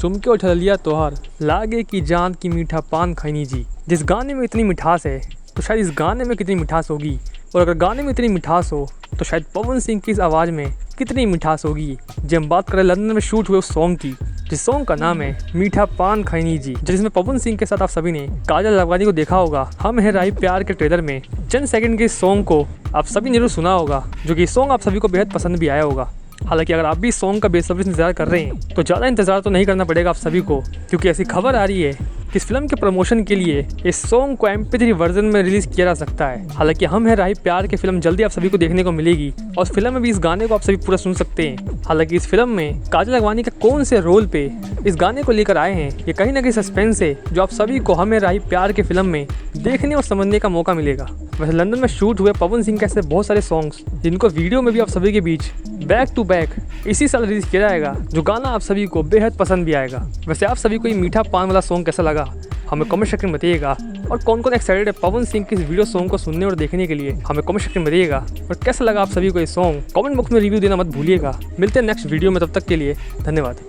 चुमके उछल लिया तोहार, लागे कि जान की मीठा पान खैनी जी। जिस गाने में इतनी मिठास है तो शायद इस गाने में कितनी मिठास होगी, और अगर गाने में इतनी मिठास हो तो शायद पवन सिंह की इस आवाज़ में कितनी मिठास होगी। जब हम बात करें लंदन में शूट हुए उस सॉन्ग की, जिस सॉन्ग का नाम है मीठा पान खैनी जी, जिसमें पवन सिंह के साथ आप सभी ने काजल लखवानी को देखा होगा। हम है राही प्यार के ट्रेलर में चंद सेकंड के इस सॉन्ग को आप सभी ने जरूर सुना होगा, जो कि सॉन्ग आप सभी को बेहद पसंद भी आया होगा। हालांकि अगर आप भी इस सॉन्ग का बेसब्री से इंतजार कर रहे हैं तो ज़्यादा इंतजार तो नहीं करना पड़ेगा आप सभी को, क्योंकि ऐसी खबर आ रही है कि इस फिल्म के प्रमोशन के लिए इस सॉन्ग को MP3 वर्जन में रिलीज किया जा सकता है। हालांकि हम है राही प्यार की फिल्म जल्दी आप सभी को देखने को मिलेगी और उस फिल्म में भी इस गाने को आप सभी पूरा सुन सकते हैं। हालांकि इस फिल्म में काजल लखवानी का कौन से रोल पे इस गाने को लेकर आए हैं, ये कहीं ना कहीं सस्पेंस है जो आप सभी को हम है राही प्यार की फिल्म में देखने और समझने का मौका मिलेगा। वैसे लंदन में शूट हुए पवन सिंह के ऐसे बहुत सारे सॉन्ग्स जिनको वीडियो में भी आप सभी के बीच बैक टू बैक इसी साल रिलीज किया जाएगा, जो गाना आप सभी को बेहद पसंद भी आएगा। वैसे आप सभी को ये मीठा पान वाला सॉन्ग कैसा लगा हमें कमेंट सेक्शन में बताइएगा, और कौन कौन एक्साइटेड है पवन सिंह की इस वीडियो सॉन्ग को सुनने और देखने के लिए हमें कमेंट सेक्शन में बताइएगा। और कैसा लगा आप सभी को ये सॉन्ग कमेंट बॉक्स में रिव्यू देना मत भूलिएगा। मिलते हैं नेक्स्ट वीडियो में, तब तक के लिए धन्यवाद।